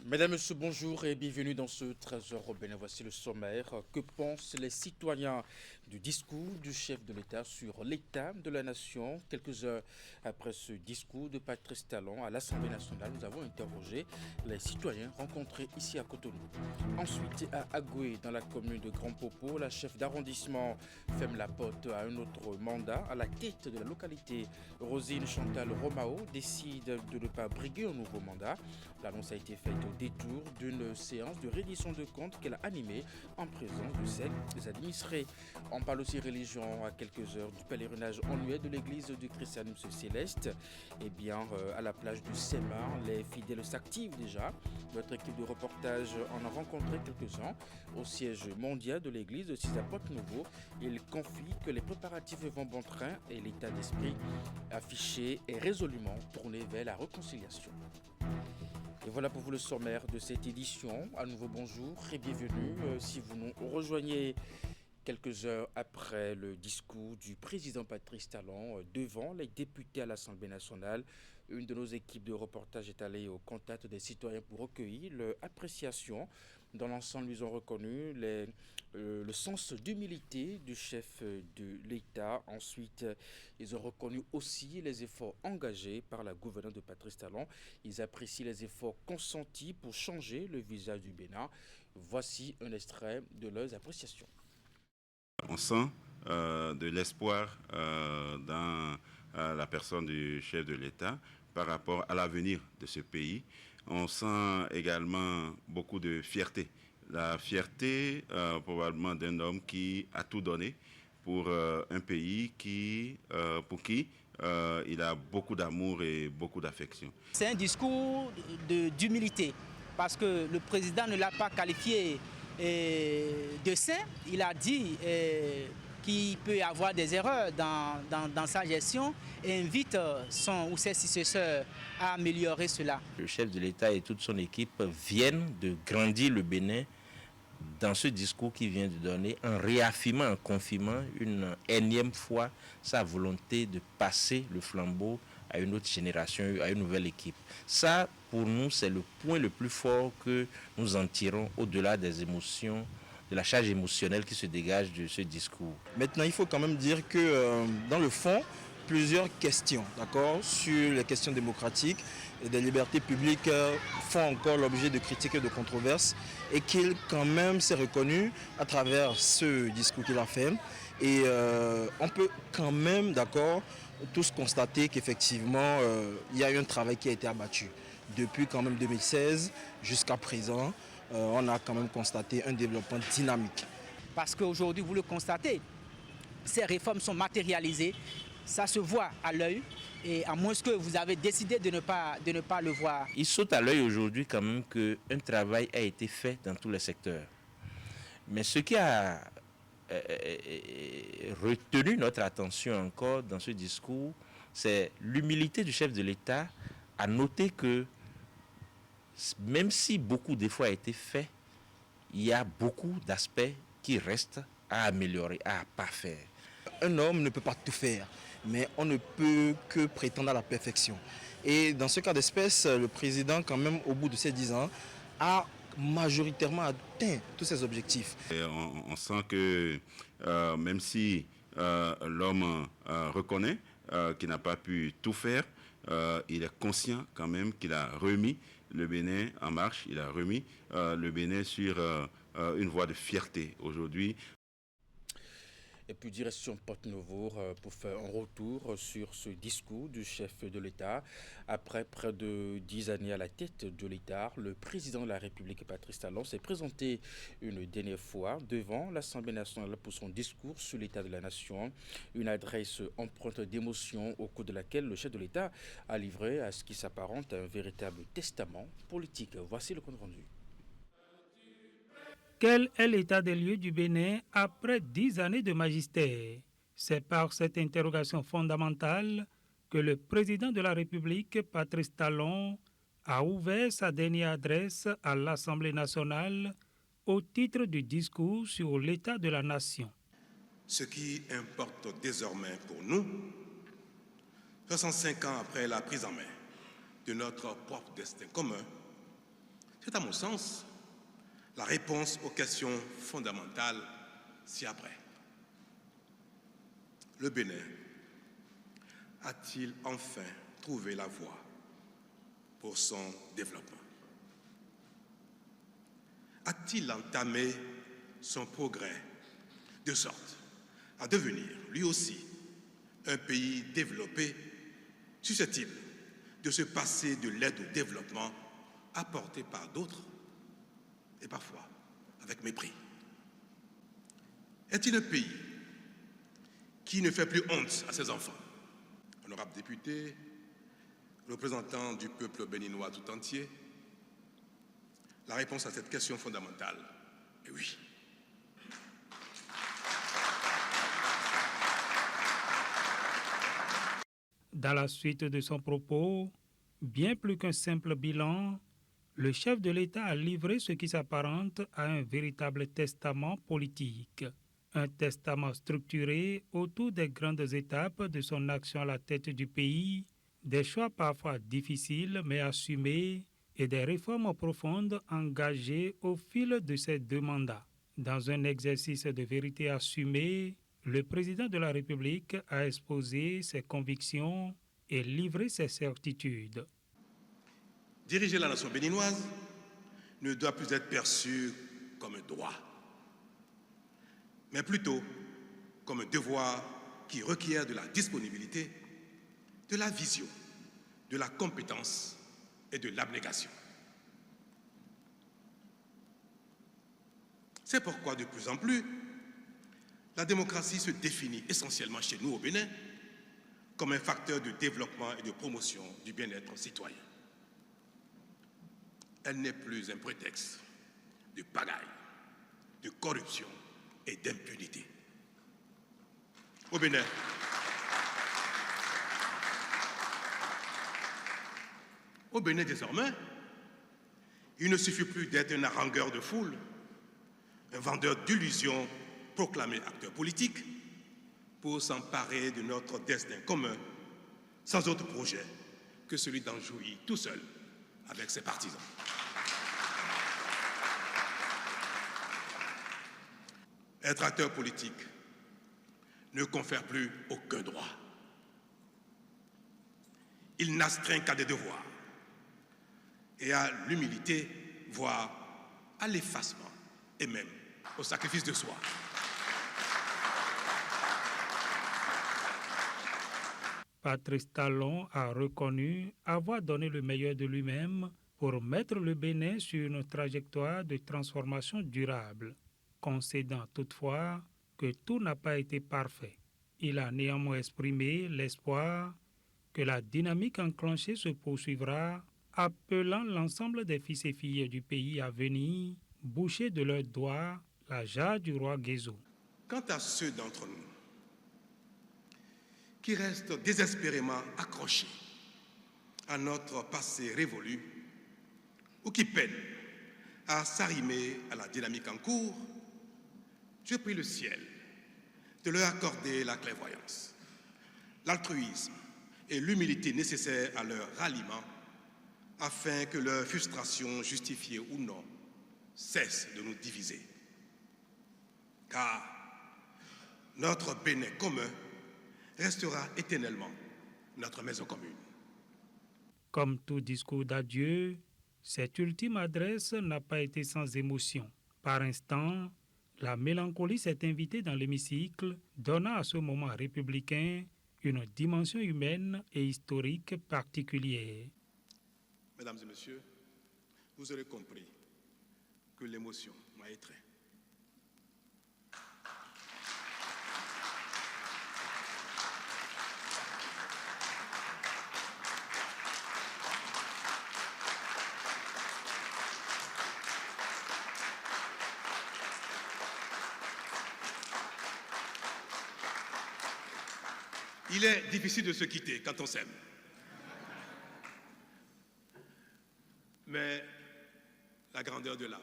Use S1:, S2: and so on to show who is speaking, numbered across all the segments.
S1: Mesdames, Messieurs, bonjour et bienvenue dans ce 13h au Bénin. Voici le sommaire. Que pensent les citoyens du discours du chef de l'État sur l'état de la nation? Quelques heures après ce discours de Patrice Talon à l'Assemblée nationale, nous avons interrogé les citoyens rencontrés ici à Cotonou. Ensuite, à Agoué, dans la commune de Grand Popo, la chef d'arrondissement ferme la porte à un autre mandat à la tête de la localité. Rosine Chantal Romao décide de ne pas briguer un nouveau mandat. L'annonce a été faite au détour d'une séance de reddition de comptes qu'elle a animée en présence de ses administrés. On parle aussi religion à quelques heures du pèlerinage annuel de l'église du Christianisme Céleste. Et bien, à la plage du Sémar, les fidèles s'activent déjà. Notre équipe de reportage en a rencontré quelques-uns au siège mondial de l'église de Porte-Nouveau. Il confie que les préparatifs vont bon train et l'état d'esprit affiché est résolument tourné vers la réconciliation. Et voilà pour vous le sommaire de cette édition. À nouveau bonjour et bienvenue. Si vous nous rejoignez quelques heures après le discours du président Patrice Talon devant les députés à l'Assemblée nationale, une de nos équipes de reportage est allée au contact des citoyens pour recueillir leur appréciation. Dans l'ensemble, ils ont reconnu le sens d'humilité du chef de l'État. Ensuite, ils ont reconnu aussi les efforts engagés par la gouverneure de Patrice Talon. Ils apprécient les efforts consentis pour changer le visage du Bénin. Voici un extrait de leurs appréciations.
S2: On sent de l'espoir dans la personne du chef de l'État par rapport à l'avenir de ce pays. On sent également beaucoup de fierté. La fierté probablement d'un homme qui a tout donné pour un pays pour qui il a beaucoup d'amour et beaucoup d'affection.
S3: C'est un discours d'humilité parce que le président ne l'a pas qualifié de saint. Il a dit qu'il peut y avoir des erreurs dans sa gestion et invite son ou ses successeurs à améliorer cela.
S4: Le chef de l'État et toute son équipe viennent de grandir le Bénin dans ce discours qu'il vient de donner, en réaffirmant, en confirmant une énième fois sa volonté de passer le flambeau à une autre génération, à une nouvelle équipe. Ça, pour nous, c'est le point le plus fort que nous en tirons au-delà des émotions, de la charge émotionnelle qui se dégage de ce discours.
S5: Maintenant, il faut quand même dire que dans le fond, plusieurs questions, d'accord, sur les questions démocratiques et des libertés publiques font encore l'objet de critiques et de controverses et qu'il quand même s'est reconnu à travers ce discours qu'il a fait. Et on peut quand même, d'accord, tous constater qu'effectivement, il y a eu un travail qui a été abattu. Depuis quand même 2016 jusqu'à présent, on a quand même constaté un développement dynamique.
S3: Parce qu'aujourd'hui, vous le constatez, ces réformes sont matérialisées. Ça se voit à l'œil et à moins que vous avez décidé de ne pas le voir.
S4: Il saute à l'œil aujourd'hui quand même qu'un travail a été fait dans tous les secteurs. Mais ce qui a retenu notre attention encore dans ce discours, c'est l'humilité du chef de l'État à noter que même si beaucoup d'efforts a été fait, il y a beaucoup d'aspects qui restent à améliorer, à parfaire.
S5: Un homme ne peut pas tout faire, mais on ne peut que prétendre à la perfection. Et dans ce cas d'espèce, le président, quand même, au bout de ces 10 ans, a majoritairement atteint tous ses objectifs.
S2: Et on sent que même si l'homme reconnaît qu'il n'a pas pu tout faire, il est conscient quand même qu'il a remis le Bénin en marche, il a remis le Bénin sur une voie de fierté aujourd'hui.
S1: Et puis direction Porte-Nouveau pour faire un retour sur ce discours du chef de l'État. Après près de 10 années à la tête de l'État, le président de la République, Patrice Talon, s'est présenté une dernière fois devant l'Assemblée nationale pour son discours sur l'état de la nation. Une adresse empreinte d'émotion au cours de laquelle le chef de l'État a livré à ce qui s'apparente à un véritable testament politique. Voici le compte rendu.
S6: Quel est l'état des lieux du Bénin après 10 années de magistère? C'est par cette interrogation fondamentale que le président de la République, Patrice Talon, a ouvert sa dernière adresse à l'Assemblée nationale au titre du discours sur l'état de la nation.
S7: Ce qui importe désormais pour nous, 65 ans après la prise en main de notre propre destin commun, C'est à mon sens la réponse aux questions fondamentales ci-après. Le Bénin a-t-il enfin trouvé la voie pour son développement? A-t-il entamé son progrès de sorte à devenir, lui aussi, un pays développé, susceptible de se passer de l'aide au développement apportée par d'autres et parfois avec mépris? Est-il un pays qui ne fait plus honte à ses enfants? Honorables députés, représentants du peuple béninois tout entier, la réponse à cette question fondamentale est oui.
S6: Dans la suite de son propos, bien plus qu'un simple bilan, le chef de l'État a livré ce qui s'apparente à un véritable testament politique. Un testament structuré autour des grandes étapes de son action à la tête du pays, des choix parfois difficiles mais assumés et des réformes profondes engagées au fil de ces 2 mandats. Dans un exercice de vérité assumée, le président de la République a exposé ses convictions et livré ses certitudes.
S7: Diriger la nation béninoise ne doit plus être perçu comme un droit, mais plutôt comme un devoir qui requiert de la disponibilité, de la vision, de la compétence et de l'abnégation. C'est pourquoi, de plus en plus, la démocratie se définit essentiellement chez nous au Bénin comme un facteur de développement et de promotion du bien-être citoyen. Elle n'est plus un prétexte de pagaille, de corruption et d'impunité. Au Bénin, désormais, il ne suffit plus d'être un harangueur de foule, un vendeur d'illusions proclamé acteur politique pour s'emparer de notre destin commun sans autre projet que celui d'en jouir tout seul avec ses partisans. Être acteur politique ne confère plus aucun droit. Il n'astreint qu'à des devoirs et à l'humilité, voire à l'effacement et même au sacrifice de soi.
S6: Patrice Talon a reconnu avoir donné le meilleur de lui-même pour mettre le Bénin sur une trajectoire de transformation durable, concédant toutefois que tout n'a pas été parfait. Il a néanmoins exprimé l'espoir que la dynamique enclenchée se poursuivra, appelant l'ensemble des fils et filles du pays à venir boucher de leurs doigts la jarre du roi Guézo.
S7: Quant à ceux d'entre nous qui restent désespérément accrochés à notre passé révolu ou qui peinent à s'arrimer à la dynamique en cours, je prie le ciel de leur accorder la clairvoyance, l'altruisme et l'humilité nécessaires à leur ralliement afin que leur frustration, justifiée ou non, cesse de nous diviser. Car notre Bénin commun restera éternellement notre maison commune.
S6: Comme tout discours d'adieu, cette ultime adresse n'a pas été sans émotion. Par instants, la mélancolie s'est invitée dans l'hémicycle, donnant à ce moment républicain une dimension humaine et historique particulière.
S7: Mesdames et messieurs, vous aurez compris que l'émotion m'a étreint. Il est difficile de se quitter quand on s'aime. Mais la grandeur de l'âme,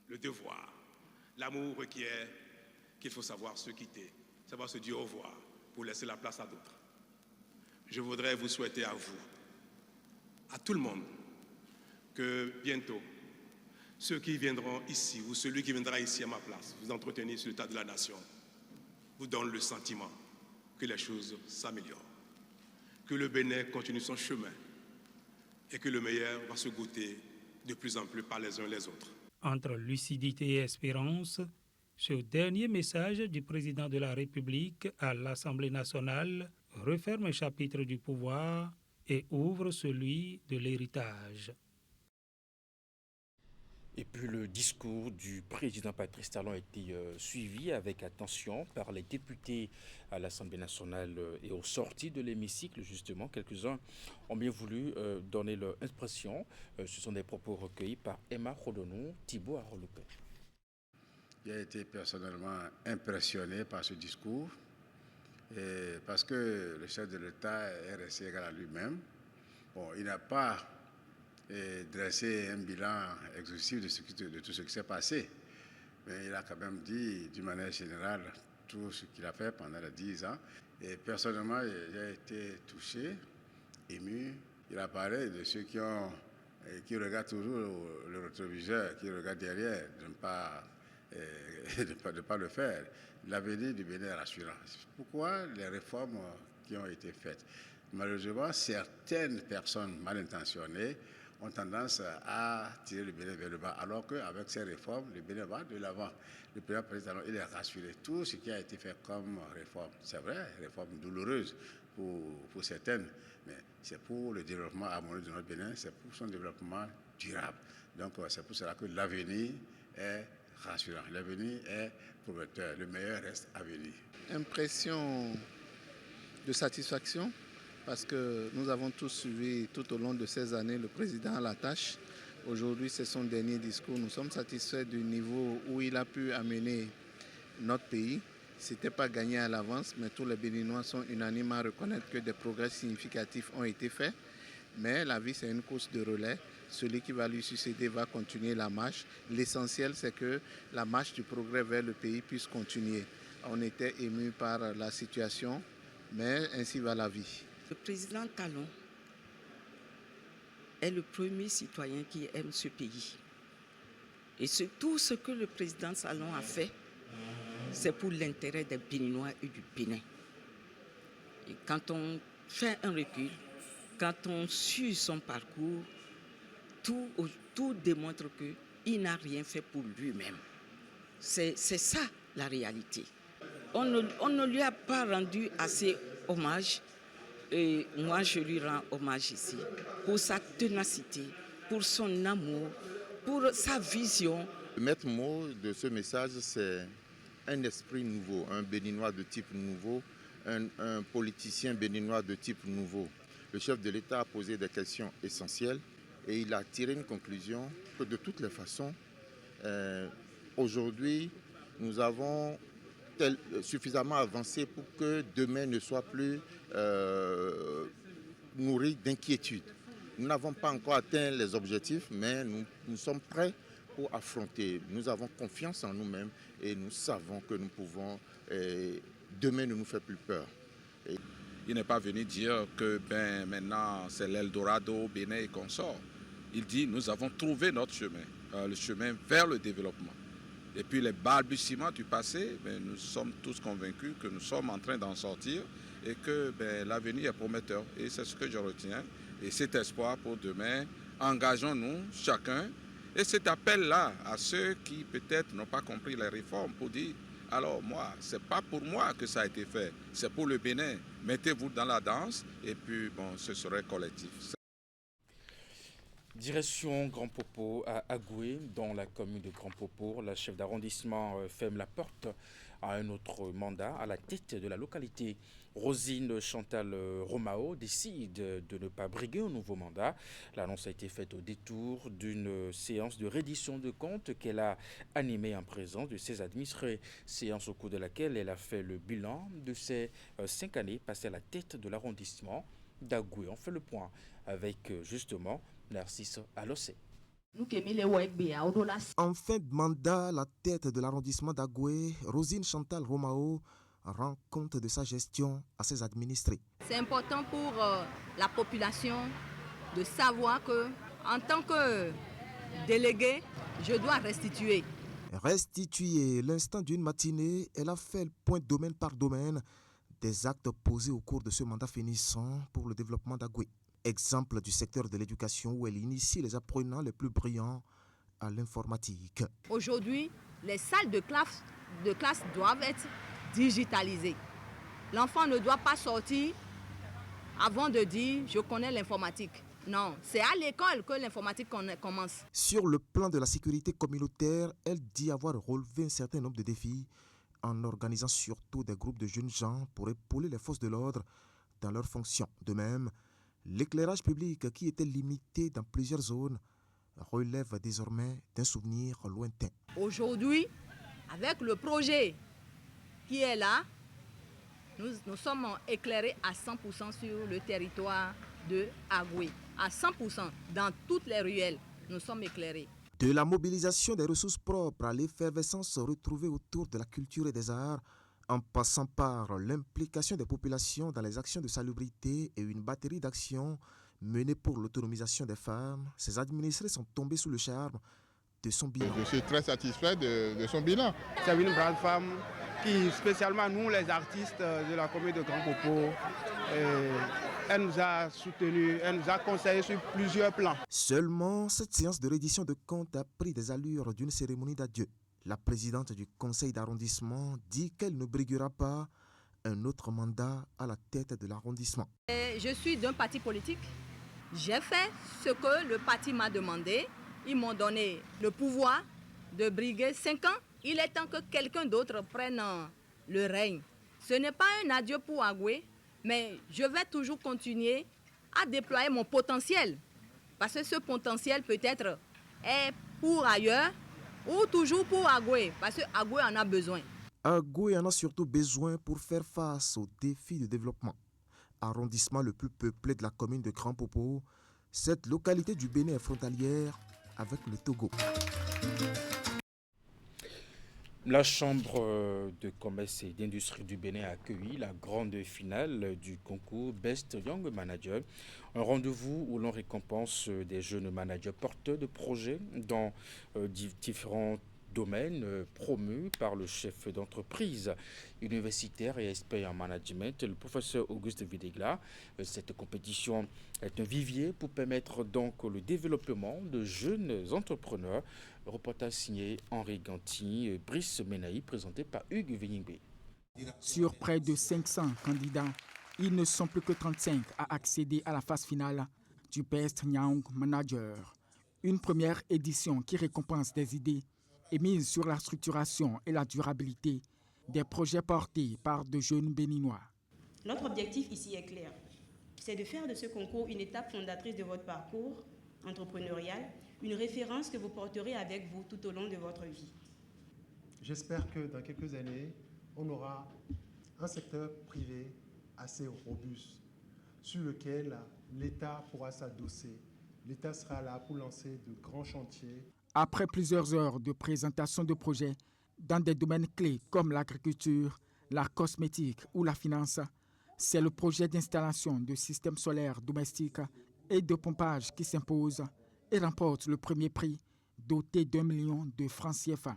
S7: le devoir, l'amour requiert qu'il faut savoir se quitter, savoir se dire au revoir pour laisser la place à d'autres. Je voudrais vous souhaiter à vous, à tout le monde, que bientôt, ceux qui viendront ici ou celui qui viendra ici à ma place, vous entretenir sur l'état de la nation, vous donne le sentiment que les choses s'améliorent, que le Bénin continue son chemin et que le meilleur va se goûter de plus en plus par les uns les autres.
S6: Entre lucidité et espérance, ce dernier message du président de la République à l'Assemblée nationale referme un chapitre du pouvoir et ouvre celui de l'héritage.
S1: Et puis le discours du président Patrice Talon a été suivi avec attention par les députés à l'Assemblée nationale et aux sorties de l'hémicycle. Justement, quelques-uns ont bien voulu donner leur impression. Ce sont des propos recueillis par Emma Rodonou, Thibaut Arolopé.
S8: J'ai été personnellement impressionné par ce discours parce que le chef de l'État est resté égal à lui-même. Bon, il n'a pas dressé un bilan exhaustif de tout ce qui s'est passé, mais il a quand même dit d'une manière générale tout ce qu'il a fait pendant les 10 ans. Et personnellement, j'ai été touché, ému. Il a parlé de ceux qui regardent toujours le rétroviseur, qui regardent derrière, de ne pas le faire. L'avenir du Bénin est rassurant. Pourquoi les réformes qui ont été faites? Malheureusement, certaines personnes mal intentionnées ont tendance à tirer le Bénin vers le bas, alors qu'avec ces réformes, le Bénin va de l'avant. Le président, il est rassuré. Tout ce qui a été fait comme réforme, c'est vrai, réforme douloureuse pour certaines, mais c'est pour le développement harmonieux de notre Bénin, c'est pour son développement durable. Donc c'est pour cela que l'avenir est rassurant, l'avenir est prometteur, le meilleur reste à venir.
S9: Impression de satisfaction, parce que nous avons tous suivi tout au long de ces années le président à la tâche. Aujourd'hui, c'est son dernier discours. Nous sommes satisfaits du niveau où il a pu amener notre pays. Ce n'était pas gagné à l'avance, mais tous les Béninois sont unanimes à reconnaître que des progrès significatifs ont été faits. Mais la vie, c'est une course de relais. Celui qui va lui succéder va continuer la marche. L'essentiel, c'est que la marche du progrès vers le pays puisse continuer. On était émus par la situation, mais ainsi va la vie.
S10: Le président Talon est le premier citoyen qui aime ce pays. Et tout ce que le président Talon a fait, c'est pour l'intérêt des Béninois et du Bénin. Et quand on fait un recul, quand on suit son parcours, tout démontre qu'il n'a rien fait pour lui-même. C'est ça la réalité. On ne lui a pas rendu assez hommage. Et moi, je lui rends hommage ici pour sa ténacité, pour son amour, pour sa vision.
S11: Le maître mot de ce message, c'est un esprit nouveau, un béninois de type nouveau, un politicien béninois de type nouveau. Le chef de l'État a posé des questions essentielles et il a tiré une conclusion que de toutes les façons, aujourd'hui, nous avons suffisamment avancé pour que demain ne soit plus nourri d'inquiétude. Nous n'avons pas encore atteint les objectifs, mais nous sommes prêts pour affronter. Nous avons confiance en nous-mêmes et nous savons que nous pouvons, demain ne nous fait plus peur.
S12: Il n'est pas venu dire que maintenant c'est l'Eldorado, Bénin et consort. Il dit nous avons trouvé notre chemin, le chemin vers le développement. Et puis les balbutiements du passé, nous sommes tous convaincus que nous sommes en train d'en sortir et que l'avenir est prometteur. Et c'est ce que je retiens. Et cet espoir pour demain, engageons-nous chacun. Et cet appel-là à ceux qui peut-être n'ont pas compris les réformes pour dire, alors moi, ce n'est pas pour moi que ça a été fait, c'est pour le Bénin. Mettez-vous dans la danse et puis ce serait collectif.
S1: Direction Grand Popo à Agoué, dans la commune de Grand Popo. La chef d'arrondissement ferme la porte à un autre mandat à la tête de la localité. Rosine Chantal Romao décide de ne pas briguer un nouveau mandat. L'annonce a été faite au détour d'une séance de reddition de comptes qu'elle a animée en présence de ses administrés. Séance au cours de laquelle elle a fait le bilan de ses 5 années passées à la tête de l'arrondissement d'Agoué. On fait le point avec justement Narcisse Alossé.
S13: En fin de mandat, la tête de l'arrondissement d'Agoué, Rosine Chantal Romao rend compte de sa gestion à ses administrés.
S14: C'est important pour la population de savoir que
S10: En tant que délégué, je dois restituer.
S13: Restituer l'instant d'une matinée, elle a fait le point domaine par domaine des actes posés au cours de ce mandat finissant pour le développement d'Agoué. Exemple du secteur de l'éducation où elle initie les apprenants les plus brillants à l'informatique.
S10: Aujourd'hui, les salles de classe doivent être digitalisées. L'enfant ne doit pas sortir avant de dire « je connais l'informatique ». Non, c'est à l'école que l'informatique commence.
S13: Sur le plan de la sécurité communautaire, elle dit avoir relevé un certain nombre de défis en organisant surtout des groupes de jeunes gens pour épauler les forces de l'ordre dans leurs fonctions. De même, l'éclairage public qui était limité dans plusieurs zones relève désormais d'un souvenir lointain.
S10: Aujourd'hui, avec le projet qui est là, nous sommes éclairés à 100% sur le territoire de Agoué. À 100%, dans toutes les ruelles, nous sommes éclairés.
S13: De la mobilisation des ressources propres à l'effervescence retrouvée autour de la culture et des arts, en passant par l'implication des populations dans les actions de salubrité et une batterie d'actions menées pour l'autonomisation des femmes, ces administrés sont tombés sous le charme de son bilan.
S14: Je suis très satisfait de son bilan.
S15: C'est une brave femme qui, spécialement nous les artistes de la commune de Grand Popo, elle nous a soutenus, elle nous a conseillé sur plusieurs plans.
S13: Seulement, cette séance de reddition de comptes a pris des allures d'une cérémonie d'adieu. La présidente du conseil d'arrondissement dit qu'elle ne briguera pas un autre mandat à la tête de l'arrondissement.
S10: Je suis d'un parti politique. J'ai fait ce que le parti m'a demandé. Ils m'ont donné le pouvoir de briguer 5 ans. Il est temps que quelqu'un d'autre prenne le règne. Ce n'est pas un adieu pour Agoué, mais je vais toujours continuer à déployer mon potentiel. Parce que ce potentiel peut-être est pour ailleurs ou toujours pour Agoué, parce que Agoué en a besoin.
S13: Agoué en a surtout besoin pour faire face aux défis de développement. Arrondissement le plus peuplé de la commune de Grand Popo, cette localité du Bénin est frontalière avec le Togo.
S1: La Chambre de commerce et d'industrie du Bénin a accueilli la grande finale du concours Best Young Manager, un rendez-vous où l'on récompense des jeunes managers porteurs de projets dans différents domaines promus par le chef d'entreprise universitaire et expert en management, le professeur Auguste Videgla. Cette compétition est un vivier pour permettre donc le développement de jeunes entrepreneurs. Reportage signé Henri Ganti, Brice Menaï, présenté par Hugues Véningbe.
S16: Sur près de 500 candidats, ils ne sont plus que 35 à accéder à la phase finale du Best Young Manager. Une première édition qui récompense des idées et mise sur la structuration et la durabilité des projets portés par de jeunes Béninois.
S17: Notre objectif ici est clair, c'est de faire de ce concours une étape fondatrice de votre parcours entrepreneurial, une référence que vous porterez avec vous tout au long de votre vie.
S18: J'espère que dans quelques années, on aura un secteur privé assez robuste sur lequel l'État pourra s'adosser. L'État sera là pour lancer de grands chantiers.
S16: Après plusieurs heures de présentation de projets dans des domaines clés comme l'agriculture, la cosmétique ou la finance, c'est le projet d'installation de systèmes solaires domestiques et de pompage qui s'impose et remporte le premier prix doté d'1 million de francs CFA.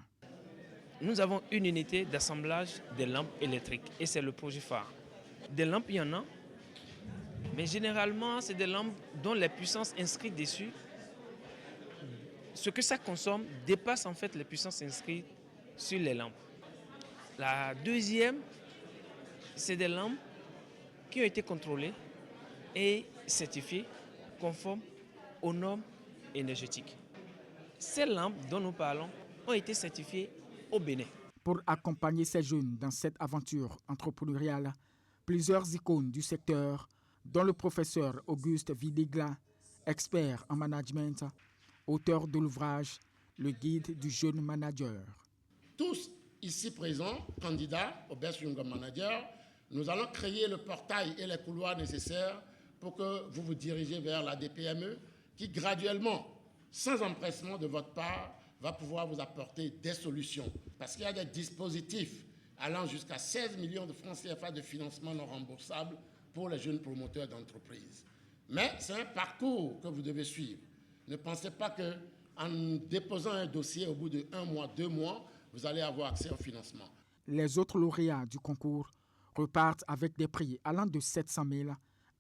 S19: Nous avons une unité d'assemblage des lampes électriques et c'est le projet phare. Des lampes, il y en a, mais généralement, c'est des lampes dont les puissances inscrites dessus, ce que ça consomme dépasse en fait les puissances inscrites sur les lampes. La deuxième, c'est des lampes qui ont été contrôlées et certifiées conformes aux normes énergétiques. Ces lampes dont nous parlons ont été certifiées au Bénin.
S16: Pour accompagner ces jeunes dans cette aventure entrepreneuriale, plusieurs icônes du secteur, dont le professeur Auguste Videgla, expert en management, auteur de l'ouvrage « Le guide du jeune manager ».
S20: Tous ici présents, candidats au Best Young Manager, nous allons créer le portail et les couloirs nécessaires pour que vous vous dirigez vers la DPME qui graduellement, sans empressement de votre part, va pouvoir vous apporter des solutions. Parce qu'il y a des dispositifs allant jusqu'à 16 millions de francs CFA de financement non remboursable pour les jeunes promoteurs d'entreprises. Mais c'est un parcours que vous devez suivre. Ne pensez pas qu'en déposant un dossier au bout de 1 mois, 2 mois, vous allez avoir accès au financement.
S16: Les autres lauréats du concours repartent avec des prix allant de 700 000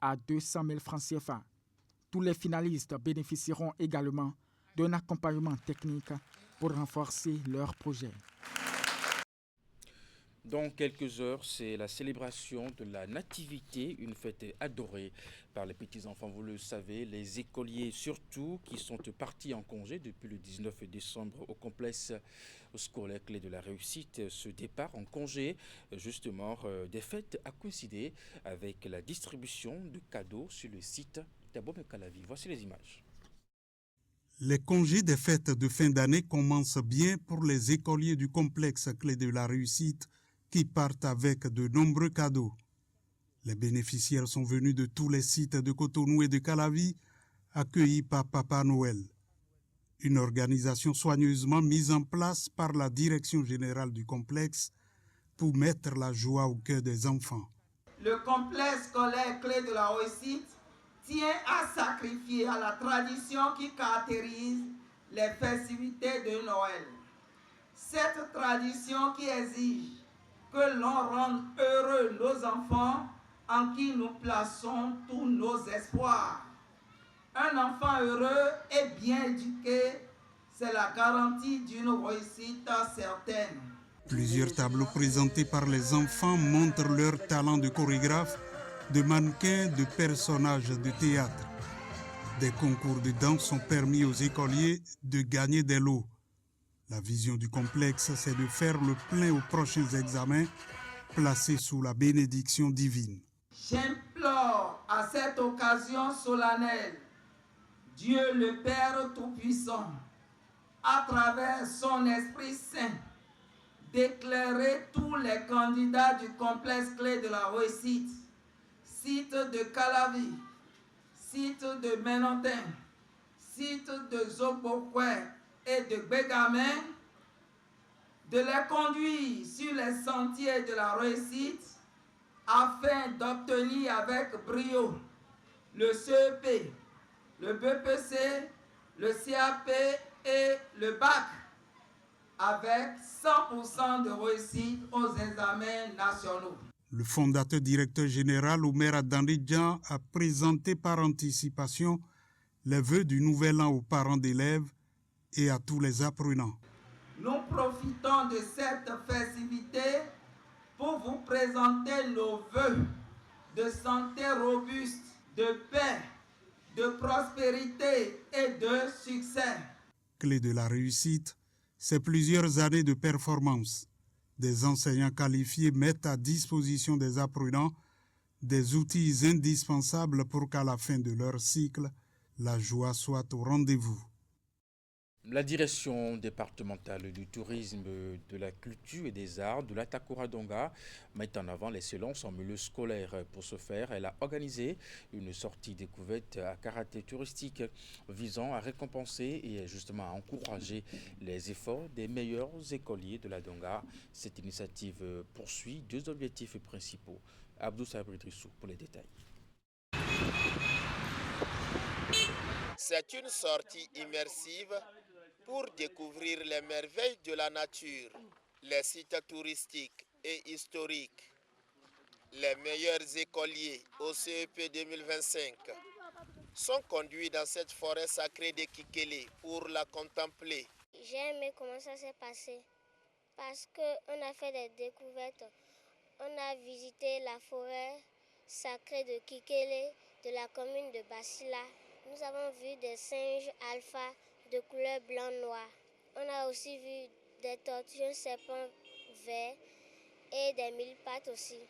S16: à 200 000 francs CFA. Tous les finalistes bénéficieront également d'un accompagnement technique pour renforcer leur projet.
S1: Dans quelques heures, c'est la célébration de la Nativité, une fête adorée par les petits-enfants. Vous le savez, les écoliers surtout qui sont partis en congé depuis le 19 décembre au complexe scolaire Clé de la Réussite. Ce départ en congé, justement, des fêtes a coïncidé avec la distribution de cadeaux sur le site d'Abomey Calavi. Voici les images.
S21: Les congés des fêtes de fin d'année commencent bien pour les écoliers du complexe Clé de la Réussite qui partent avec de nombreux cadeaux. Les bénéficiaires sont venus de tous les sites de Cotonou et de Calavi, accueillis par Papa Noël. Une organisation soigneusement mise en place par la direction générale du complexe pour mettre la joie au cœur des enfants.
S22: Le complexe scolaire Clé de la Réussite tient à sacrifier à la tradition qui caractérise les festivités de Noël. Cette tradition qui exige que l'on rende heureux nos enfants en qui nous plaçons tous nos espoirs. Un enfant heureux et bien éduqué, c'est la garantie d'une réussite certaine.
S21: Plusieurs tableaux présentés par les enfants montrent leur talent de chorégraphe, de mannequins, de personnages de théâtre. Des concours de danse ont permis aux écoliers de gagner des lots. La vision du complexe, c'est de faire le plein aux prochains examens, placés sous la bénédiction divine.
S22: J'implore à cette occasion solennelle, Dieu le Père Tout-Puissant, à travers son Esprit Saint, d'éclairer tous les candidats du complexe Clé de la Réussite, site de Calavi, site de Menontin, site de Zobokwe et de Bégamin, de les conduire sur les sentiers de la réussite afin d'obtenir avec brio le CEP, le BPC, le CAP et le BAC avec 100% de réussite aux examens nationaux.
S21: Le fondateur directeur général Omer Adandidjan a présenté par anticipation les vœux du nouvel an aux parents d'élèves et à tous les apprenants.
S22: Nous profitons de cette festivité pour vous présenter nos vœux de santé robuste, de paix, de prospérité et de succès.
S21: Clé de la réussite, c'est plusieurs années de performance. Des enseignants qualifiés mettent à disposition des apprenants des outils indispensables pour qu'à la fin de leur cycle, la joie soit au rendez-vous.
S1: La direction départementale du tourisme, de la culture et des arts de l'Atacoura-Donga met en avant l'excellence en milieu scolaire. Pour ce faire, elle a organisé une sortie découverte à caractère touristique visant à récompenser et justement à encourager les efforts des meilleurs écoliers de la Donga. Cette initiative poursuit 2 objectifs principaux. Abdou Sabri Drissou pour les détails.
S23: C'est une sortie immersive pour découvrir les merveilles de la nature, les sites touristiques et historiques. Les meilleurs écoliers au CEP 2025 sont conduits dans cette forêt sacrée de Kikélé pour la contempler.
S24: J'ai aimé comment ça s'est passé parce qu'on a fait des découvertes. On a visité la forêt sacrée de Kikélé de la commune de Basila. Nous avons vu des singes alpha de couleur blanc-noir. On a aussi vu des tortues, serpents verts et des mille-pattes aussi.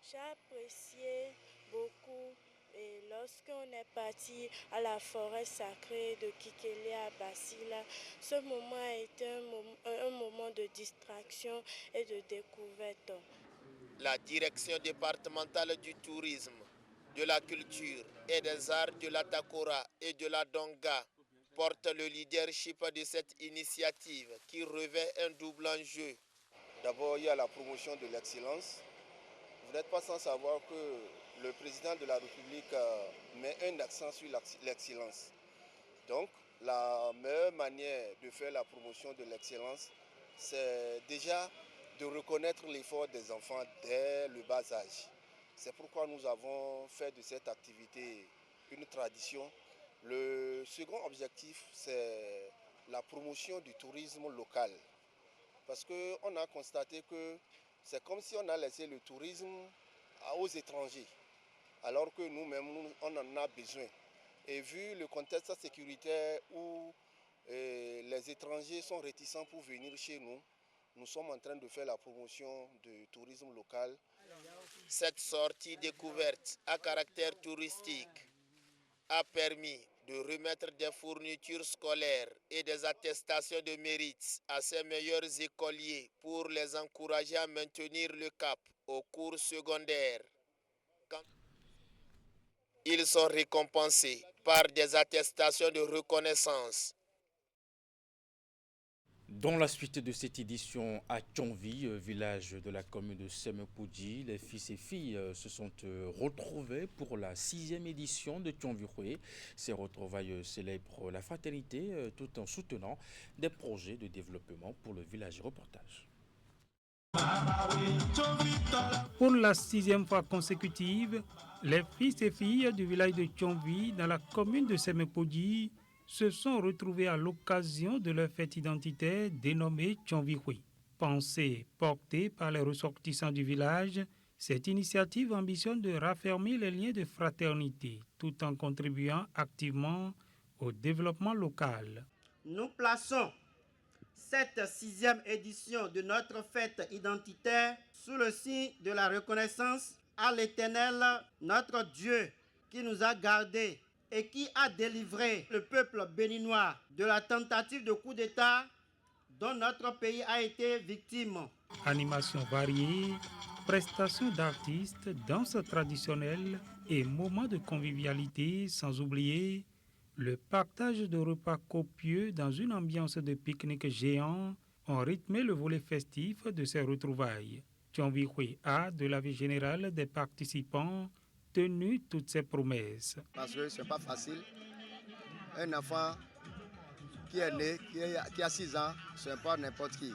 S25: J'ai apprécié beaucoup et lorsqu'on est parti à la forêt sacrée de Kikélé à Basila, ce moment a été un moment de distraction et de découverte.
S23: La direction départementale du tourisme, de la culture et des arts de l'Atacoura et de la Donga porte le leadership de cette initiative qui revêt un double enjeu.
S26: D'abord, il y a la promotion de l'excellence. Vous n'êtes pas sans savoir que le président de la République met un accent sur l'excellence. Donc, la meilleure manière de faire la promotion de l'excellence, c'est déjà de reconnaître l'effort des enfants dès le bas âge. C'est pourquoi nous avons fait de cette activité une tradition. Le second objectif, c'est la promotion du tourisme local. Parce qu'on a constaté que c'est comme si on a laissé le tourisme aux étrangers, alors que nous-mêmes, on en a besoin. Et vu le contexte sécuritaire où les étrangers sont réticents pour venir chez nous, nous sommes en train de faire la promotion du tourisme local.
S23: Cette sortie découverte à caractère touristique a permis de remettre des fournitures scolaires et des attestations de mérite à ces meilleurs écoliers pour les encourager à maintenir le cap au cours secondaire. Ils sont récompensés par des attestations de reconnaissance.
S1: Dans la suite de cette édition à Tchonvi, village de la commune de Semepodji, les fils et filles se sont retrouvés pour la 6e édition de Tchonvi-Houé. Ces retrouvailles célèbrent la fraternité tout en soutenant des projets de développement pour le village. Reportage.
S2: Pour la 6e fois consécutive, les fils et filles du village de Tchonvi dans la commune de Semepodji se sont retrouvés à l'occasion de leur fête identitaire dénommée Tchonvi-Houé. Pensée portée par les ressortissants du village, cette initiative ambitionne de raffermir les liens de fraternité tout en contribuant activement au développement local.
S3: Nous plaçons cette 6e édition de notre fête identitaire sous le signe de la reconnaissance à l'Éternel, notre Dieu, qui nous a gardés et qui a délivré le peuple béninois de la tentative de coup d'État dont notre pays a été victime.
S2: Animations variées, prestations d'artistes, danses traditionnelles et moments de convivialité, sans oublier le partage de repas copieux dans une ambiance de pique-nique géant ont rythmé le volet festif de ces retrouvailles. Tchonvi-Houé a, de l'avis général des participants, tenu toutes ses promesses.
S4: Parce que ce n'est pas facile. Un enfant qui est né, qui a 6 ans, ce n'est pas n'importe qui.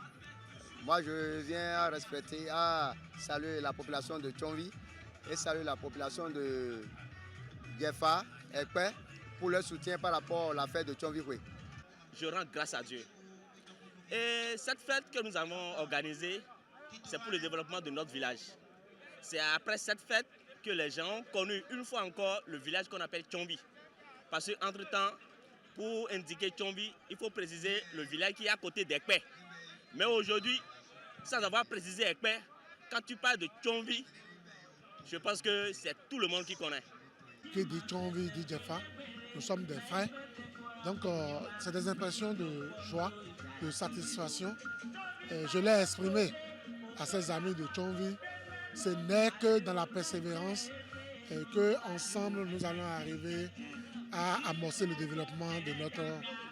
S4: Moi, je viens à respecter, à saluer la population de Tchonvi et saluer la population de Djefa et Ekpe pour leur soutien par rapport à la fête de Tchonvi-Houé.
S5: Je rends grâce à Dieu. Et cette fête que nous avons organisée, c'est pour le développement de notre village. C'est après cette fête que les gens ont connu une fois encore le village qu'on appelle Tchonvi. Parce qu'entre-temps, pour indiquer Tchonvi, il faut préciser le village qui est à côté d'Ekpe. Mais aujourd'hui, sans avoir précisé Ekpe, quand tu parles de Tchonvi, je pense que c'est tout le monde qui connaît.
S6: Qui dit Tchonvi, dit Djefa, nous sommes des frères. Donc c'est des impressions de joie, de satisfaction. Je l'ai exprimé à ces amis de Tchonvi. Ce n'est que dans la persévérance et qu'ensemble nous allons arriver à amorcer le développement de notre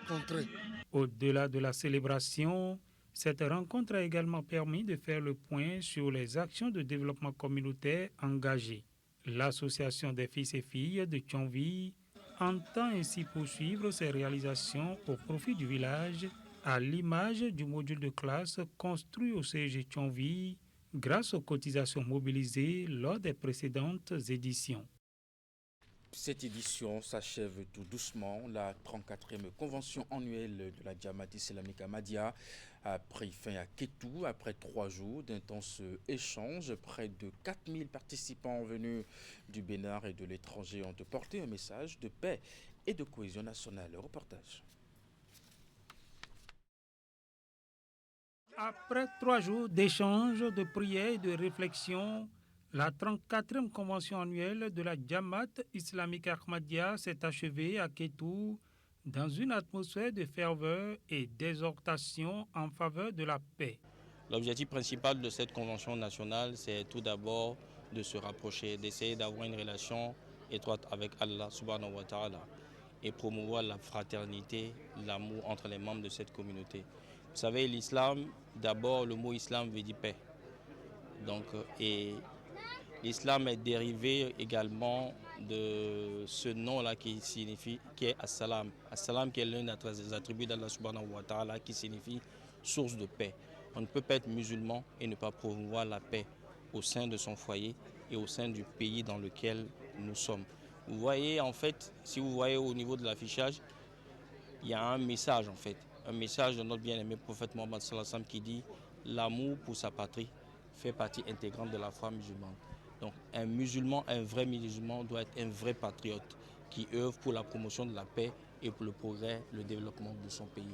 S6: contrée.
S2: Au-delà de la célébration, cette rencontre a également permis de faire le point sur les actions de développement communautaire engagées. L'association des fils et filles de Tchonvi entend ainsi poursuivre ses réalisations au profit du village à l'image du module de classe construit au CG Tchonvi grâce aux cotisations mobilisées lors des précédentes éditions.
S1: Cette édition s'achève tout doucement. La 34e convention annuelle de la Jamaat islamique Ahmadiyya a pris fin à Kétou après 3 jours d'intenses échanges. Près de 4000 participants venus du Bénin et de l'étranger ont porté un message de paix et de cohésion nationale. Le reportage.
S2: Après 3 jours d'échanges, de prières et de réflexions, la 34e convention annuelle de la Jamaat islamique Ahmadiyya s'est achevée à Kétou dans une atmosphère de ferveur et d'exhortation en faveur de la paix.
S7: L'objectif principal de cette convention nationale, c'est tout d'abord de se rapprocher, d'essayer d'avoir une relation étroite avec Allah subhanahu wa ta'ala et promouvoir la fraternité, l'amour entre les membres de cette communauté. Vous savez, l'islam, d'abord le mot islam veut dire paix. Donc, et L'islam est dérivé également de ce nom-là qui est As-Salam. As-Salam qui est l'un des attributs d'Allah subhanahu wa ta'ala qui signifie source de paix. On ne peut pas être musulman et ne pas promouvoir la paix au sein de son foyer et au sein du pays dans lequel nous sommes. Vous voyez, en fait, si vous voyez au niveau de l'affichage, il y a un message en fait. Un message de notre bien-aimé prophète Mohammed sallallahu alayhi wa sallam qui dit « L'amour pour sa patrie fait partie intégrante de la foi musulmane ». Donc un musulman, un vrai musulman doit être un vrai patriote qui œuvre pour la promotion de la paix et pour le progrès, le développement de son pays.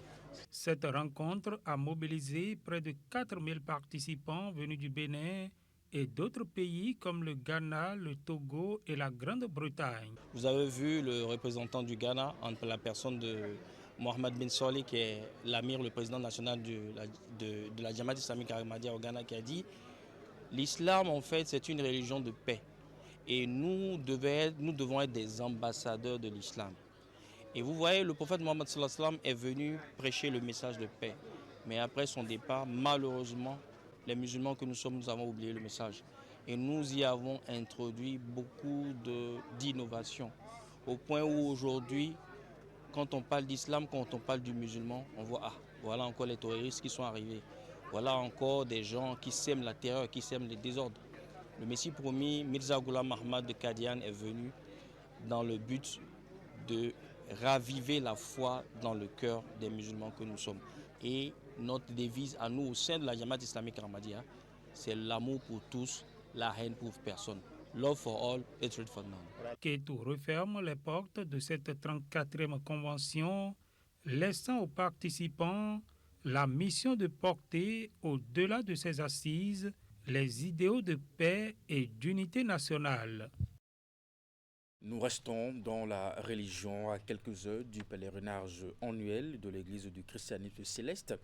S2: Cette rencontre a mobilisé près de 4000 participants venus du Bénin et d'autres pays comme le Ghana, le Togo et la Grande-Bretagne.
S7: Vous avez vu le représentant du Ghana, entre la personne de Mohamed bin Solih, qui est l'amir, le président national de la Jamaat islamique Ahmadiyya au Ghana, qui a dit l'islam, en fait, c'est une religion de paix. Et nous devons être des ambassadeurs de l'islam. Et vous voyez, le prophète Mohammed sallallahu alayhi wa sallam est venu prêcher le message de paix. Mais après son départ, malheureusement, les musulmans que nous sommes, nous avons oublié le message. Et nous y avons introduit beaucoup d'innovations. Au point où aujourd'hui, quand on parle d'islam, quand on parle du musulman, on voit, voilà encore les terroristes qui sont arrivés. Voilà encore des gens qui sèment la terreur, qui sèment les désordres. Le Messie promis, Mirza Ghulam Ahmad de Qadian, est venu dans le but de raviver la foi dans le cœur des musulmans que nous sommes. Et notre devise à nous au sein de la Jamaat islamique Ahmadiyya, c'est l'amour pour tous, la haine pour personne. Love for all, hatred for none.
S2: Kétou referme les portes de cette 34e convention, laissant aux participants la mission de porter, au-delà de ces assises, les idéaux de paix et d'unité nationale.
S1: Nous restons dans la religion à quelques heures du pèlerinage annuel de l'église du christianisme céleste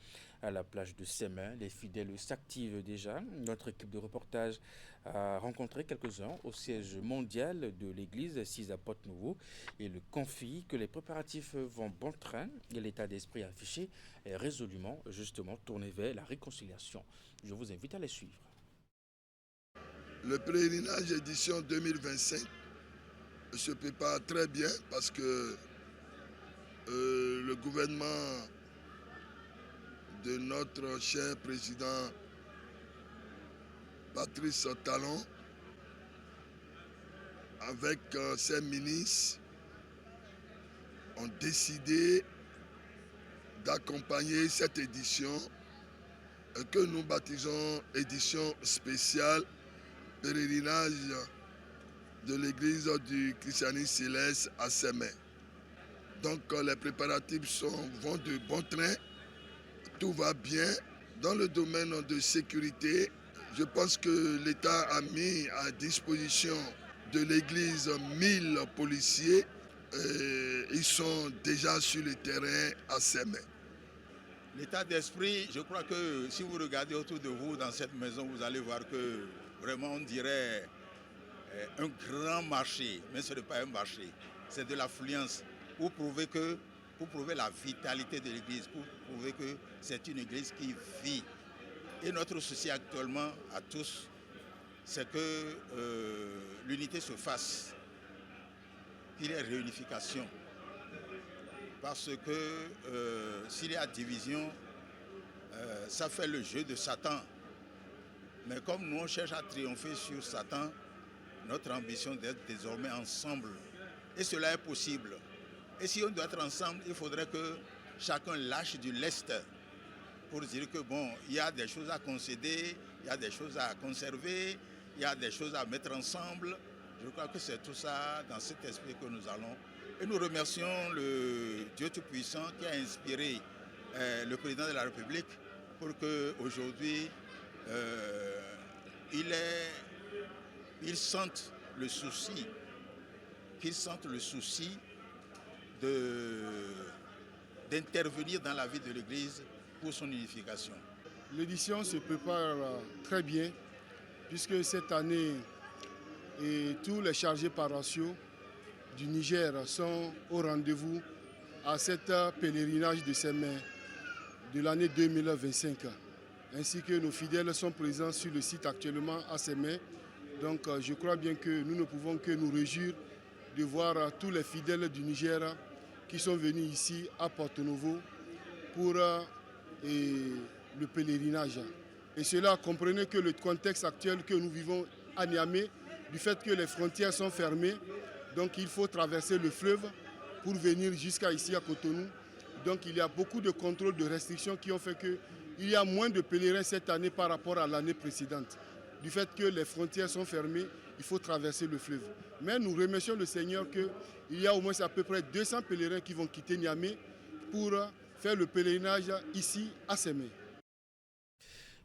S1: à la plage de Sémin. Les fidèles s'activent déjà. Notre équipe de reportage a rencontré quelques-uns au siège mondial de l'église 6 à Porte-Nouveau et le confie que les préparatifs vont bon train et l'état d'esprit affiché est résolument justement tourné vers la réconciliation. Je vous invite à les suivre.
S8: Le pèlerinage édition 2025 se prépare très bien parce que le gouvernement de notre cher président Patrice Talon, avec ses ministres, ont décidé d'accompagner cette édition que nous baptisons édition spéciale pèlerinage de l'église du christianisme céleste à Sémin. Donc les préparatifs vont de bon train, tout va bien. Dans le domaine de sécurité, je pense que l'État a mis à disposition de l'église 1000 policiers. Ils sont déjà sur le terrain à Sémin.
S9: L'état d'esprit, je crois que si vous regardez autour de vous dans cette maison, vous allez voir que vraiment on dirait un grand marché, mais ce n'est pas un marché, c'est de l'affluence pour prouver la vitalité de l'église, pour prouver que c'est une église qui vit. Et notre souci actuellement à tous, c'est que l'unité se fasse, qu'il y ait réunification. Parce que s'il y a division, ça fait le jeu de Satan. Mais comme nous on cherche à triompher sur Satan, notre ambition d'être désormais ensemble. Et cela est possible. Et si on doit être ensemble, il faudrait que chacun lâche du lest pour dire que bon, il y a des choses à concéder, il y a des choses à conserver, il y a des choses à mettre ensemble. Je crois que c'est tout ça dans cet esprit que nous allons. Et nous remercions le Dieu Tout-Puissant qui a inspiré le président de la République pour qu'aujourd'hui, ils sentent le souci, d'intervenir dans la vie de l'Église pour son unification.
S11: L'édition se prépare très bien, puisque cette année, tous les chargés paroissiaux du Niger sont au rendez-vous à cet pèlerinage de Sémin de l'année 2025. Ainsi que nos fidèles sont présents sur le site actuellement à Sémin Donc je crois bien que nous ne pouvons que nous réjouir de voir tous les fidèles du Niger qui sont venus ici à Porto Novo pour le pèlerinage. Et cela, comprenez que le contexte actuel que nous vivons à Niamey, du fait que les frontières sont fermées, donc il faut traverser le fleuve pour venir jusqu'à ici à Cotonou. Donc il y a beaucoup de contrôles, de restrictions qui ont fait qu'il y a moins de pèlerins cette année par rapport à l'année précédente. Du fait que les frontières sont fermées, il faut traverser le fleuve. Mais nous remercions le Seigneur qu'il y a au moins à peu près 200 pèlerins qui vont quitter Niamey pour faire le pèlerinage ici à Sémé.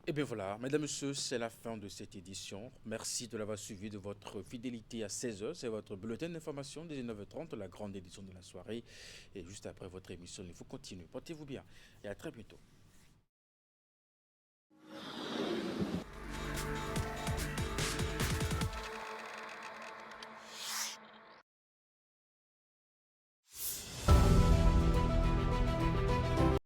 S1: Et bien voilà, mesdames et messieurs, c'est la fin de cette édition. Merci de l'avoir suivi, de votre fidélité à 16h. C'est votre bulletin d'information des 19h30, la grande édition de la soirée. Et juste après votre émission, il faut continuer. Portez-vous bien et à très bientôt.